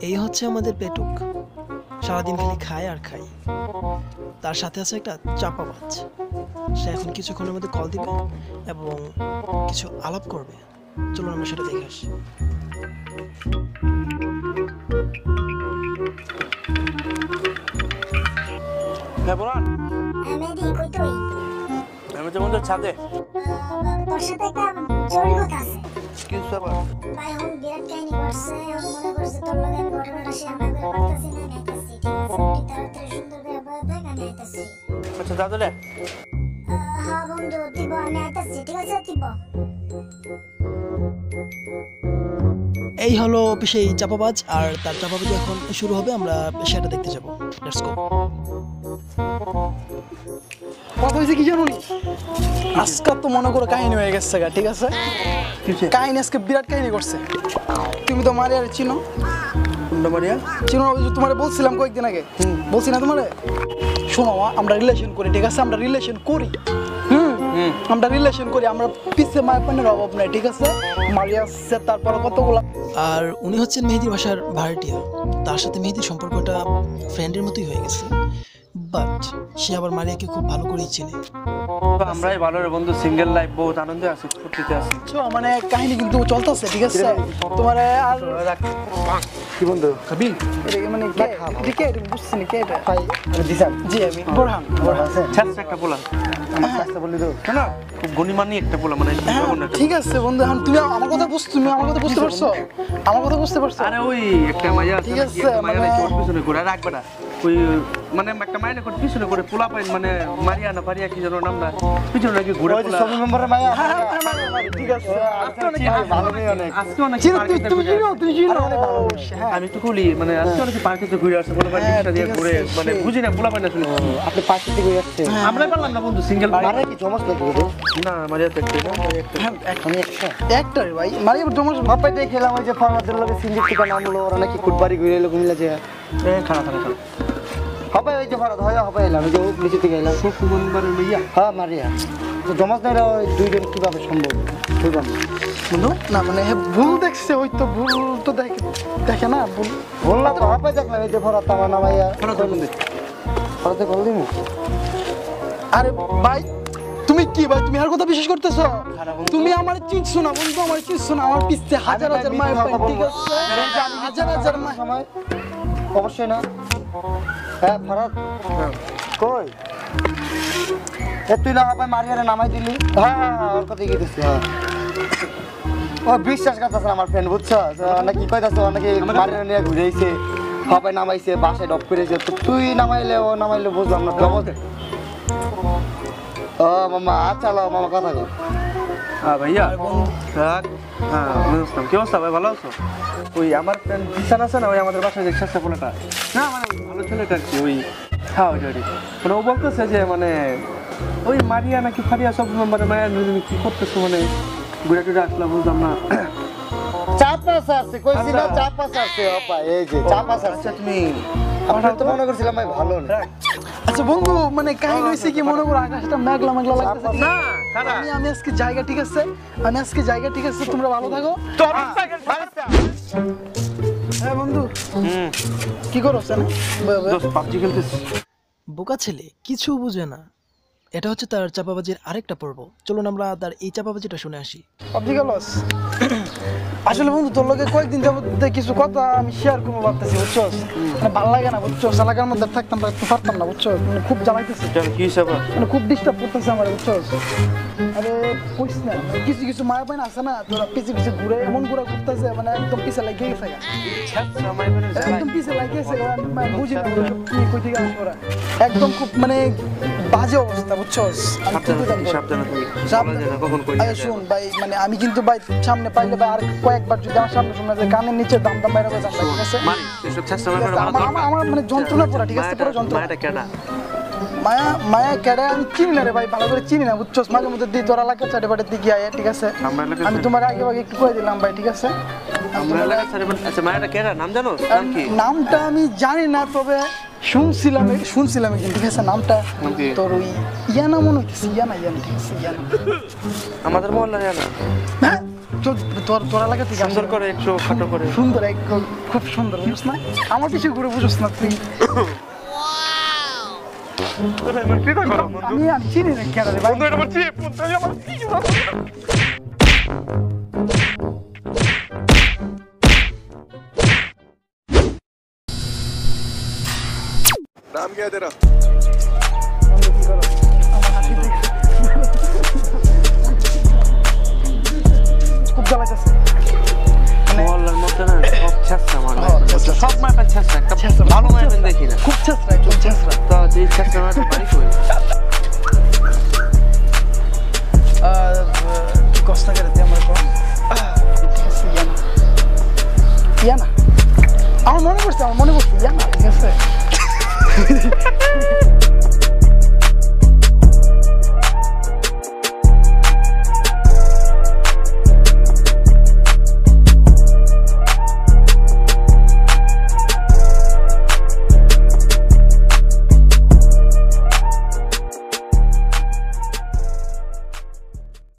এই হচ্ছে আমাদের পেটুক। সারাদিন খালি খায় আর খায়। তার সাথে আছে একটা চাপাবাজ। সে এখন কিছুক্ষণের মধ্যে কল দিবে এবং কিছু আলাপ করবে। চলুন আমরা সেটা দেখে আসি। হ্যাঁ বলান। মেহেদি কই তুই? আমি তো বন্ধু ছাদে। তোর সাথে একটা জরুরি কথা আছে। কি ব্যাপার? ভাই হম বিরাট কাহিনী করছে। আমি মনে করছে তোর লগে ঘটনাটা শেয়ার না করে পারতাছি না, নাইতাছি। ঠিক আছে, তুই তাড়াতাড়ি সুন্দর করে বলে দেখ, আমি আইতাছি। আচ্ছা দাদুলে। হ্যাঁ বন্ধু, দিব আমি আইতাছি। ঠিক আছে দিব। এই হলো সেই চাপাবাজ, আর তার চাপাবাজি এখন শুরু হবে। আমরা সেটা দেখতে যাব। Let's go. কথা হয়েছে কি জানো নি? আজকে তো মনে করো কাহিনী হয়ে গেছে গা, ঠিক আছে? কাহিনী আজকে বিরাট কাহিনী করছে। তুমি তো মারিয়ার চিনো? কোনটা মারিয়া? চিনো? ওই যে তোমারে বলছিলাম কয়েকদিন আগে, বলছি না তোমারে? শোনো, আমরা রিলেশন করি, ঠিক আছে? আমরা রিলেশন করি, আমরা রিলেশন করি, আমরা পিছে মায়ের পানের অভাব নাই, ঠিক আছে? মারিয়া আসছে, তারপরে কতগুলা। আর উনি হচ্ছেন মেহেদির বাসার ভাড়াটিয়া। তার সাথে মেহেদির সম্পর্কটা ফ্রেন্ডের মতোই হয়ে গেছে, বাট সে আবার মারিয়াকে খুব ভালো করেই চেনে। আমরাই ভালো রে বন্ধু, সিঙ্গেল লাইফ বহুত আনন্দে আছি, ফুর্তিতে আছি। মানে কাহিনী কিন্তু চলতেছে, ঠিক আছে? তোমার আর কি বন্ধু খাবি? এটা মানে কে এটা বুঝছি না, কে এটা? ভাই আমি দিশান। জি আমি বোরহান। ছাত্র একটা বলা আমার কাছে বললি তো না, খুব গুণীমানী একটা বলা, মানে ঠিক আছে বন্ধু, এখন তুমি আমার কথা তুমি আমার কথা বুঝতে পারছো? আমার কথা বুঝতে পারছো? আরে ওই একটা মাইয়া আছে, ঠিক আছে, একটা মাইয়া মানে- নাকি ওর পিছনে ঘুরে রাখবে না ওই, মানে একটা মাইয়া নাকি ওর পিছনে করে পোলা পাইন, মানে মারিয়া না পারিয়া কি যেন নামটা, পিছনে নাকি ঘুরে পোলা। ঠিক আছে। আজকে অনেক চিনো, পার্কে তুমি ঘুরে চিনো, তুমি চিনো। আমি তো খুলি, মানে আজকে অনেক পার্কে ঘুরে আসছে, বলে ভাই রিক্সা দিয়ে ঘুরে, মানে বুঝি না পোলা পাইন আসলে। আপনি পার্টি থেকে আসছেন? আমরা পারলাম না বন্ধু, সিঙ্গেল মারা কি জমাস লাগে? না মারিয়া তো একটা না, মারিয়া একটা। আমি একটা একটা রে ভাই, মানে তোমার ভাপাই দেখলাম ওই যে ফার্মাদের লগে সিঙ্গেল থেকে নামলো, ওরা নাকি কুটবাড়ি ঘুরে এলো কুমিল্লা যে। খারাপ খারাপ খারাপ হবে ওই যে ফারাদ হয় হবে এলাম, ওই যে নিচে থেকে এলাম। সুকুমনবারের মেয়া হ্যাঁ মারিয়া তো জমাস নাই, ওই দুইজন কিভাবে সম্ভব বুঝলাম না। বন্ধু না, মানে ভুল দেখছে, ওই তো ভুল তো দেখে না, ভুল বললাম তো ভাপাই দেখলাম এই যে ফারাদ আমার নামাইয়া খারাপ বন্ধু। ফারাদে কল দিমু। আরে ভাই তুমি কি ভাই, তুমি আর কথা বিশ্বাস করতেছো? তুমি আমার চিনছো না বন্ধু, আমার চিনছো না, আমার পিছনে হাজার হাজার মায়ের পাই, ঠিক আছে? হাজার হাজার মায়ের। সময় অবশ্যই না। হ্যাঁ ফারাদ কই এ তুই না ভাপাই মারিয়ারে নামাই দিলি? হ্যাঁ হ্যাঁ হ্যাঁ, ওর কথাই গেতেছি। হ্যাঁ ও বিশ্বাস করতেছে আমার ফ্রেন্ড, বুঝছো? নাকি কইতাছে ও নাকি মারিয়ারে নিয়ে ঘুরেছে, ভাপাই নামাইছে, বাসায় ডপ করেছে। তো তুই নামাইলে ও নামাইলে বুঝলাম না। ও মামা আচ্ছা লো মামা কথা কো। হ্যাঁ ভাইয়া থাক। হ্যাঁ বুঝলাম। কি অবস্থা ভাই, ভালো আছো? ওই আমার ফ্রেন্ড বিশান আছে না, ওই আমাদের বাসায় যে শেষে পোলাটা, না মানে ভালো ছেলেটা আর কি, ওই হ্যাঁ ওই মানে ও বলতেছে যে মানে ওই মারিয়া নাকি ফারিয়া সব নম্বরে মায়ের কি করতেছো, মানে ঘুরে টুরে আসলাম, বুঝলাম না। চাপ পাস আছে কইছি না, চাপ পাস আছে আপা, এই যে চাপ পাস আছে। আচ্ছা তুমি আমরা তো মনে করছিলাম ভাই ভালো না। আচ্ছা বন্ধু, মানে কাহিনী হয়েছে কি, মনে করো আকাশটা মেঘলা মেঘলা লাগতেছে। না খারাপ আমি আজকে জায়গা, ঠিক আছে? আমি আজকে জায়গা, ঠিক আছে? তোমরা ভালো থাকো। হ্যাঁ বন্ধু, কি করো সেন? পাবজি খেলতেছি। বোকা ছেলে, কিছু বুঝে না। এটা হচ্ছে তার চাপাবাজির আরেকটা পর্ব। চলুন আমরা তার এই চাপাবাজিটা শুনে আসি। পাবজি খেলোস? আসলে বন্ধু তোর লগে কয়েকদিন যাবত কিছু কথা আমি শেয়ার করবো ভাবতেছি, বুঝছো? মানে ভালো লাগে না, বুঝছো? এলাকার মধ্যে থাকতাম পারতাম না, বুঝছো? মানে খুব জ্বালাইতেছে, কি হিসাবে? মানে খুব ডিস্টার্ব করতেছে আমার, বুঝছো? আরে কইস না, কিছু কিছু মায়া পাইন আছে না, তোরা পিছে পিছে ঘুরে এমন ঘুরা করতেছে, মানে একদম পিছে লাগিয়ে গেছে, একদম পিছে লাগিয়ে গেছে। আমি বুঝি না কি কই থেকে আসবো ওরা, একদম খুব মানে বাজে অবস্থা, বুঝছো? আমি কি করতাম? আরে শুন ভাই, মানে আমি কিন্তু ভাই সামনে পাইলে ভাই আর কয়েকবার যদি আমার সামনে শুনে যায় কানের নিচে দাম দাম বাইরে যান, ঠিক আছে? আমার মানে যন্ত্রণা পড়া, ঠিক আছে? পুরো যন্ত্রণা। মায়া মায়া কেডা আমি চিনি না রে ভাই, ভালো করে চিনি না, বুঝছো? মাঝে মধ্যে দিই তোর এলাকা চাটে বাটে দিকে আয়, ঠিক আছে? আমি তোমার আগে আগে একটু কয়ে দিলাম ভাই, ঠিক আছে? নামটা আমি জানি না, তবে শুনছিলাম একদিন, ঠিক আছে? নামটা তোর ওই ইয়ানা মনে হইতেছে, ইয়ানা, ঠিক আছে? ইয়ানা আমাদের মহল্লার ইয়ানা। হ্যাঁ তোরা লাগে তুই সুন্দর করে একটু খাটো করে সুন্দর খুব সুন্দর বুঝছ না আমার পিছিয়ে ঘুরে বুঝছ না তুই আমি চিনি না কেন রে ভাই नाम क्या है तेरा? খুব জ্বালাইতেছে মহল্লার মধ্যে না সব ছেঁচড়া মানুষ ছেঁচড়া। সব মায়ের ছেঁচড়া একটা ছেঁচড়া, ভালো মায়ের ছেঁচড়া। দেখি না খুব ছেঁচড়া একদম ছেঁচড়া তা যে ছেঁচড়া মায়ের বাড়ি কই কি কষ্ট করে তুই আমার কম ইয়ানা আমার মনে পড়ছে ইয়ানা ঠিক আছে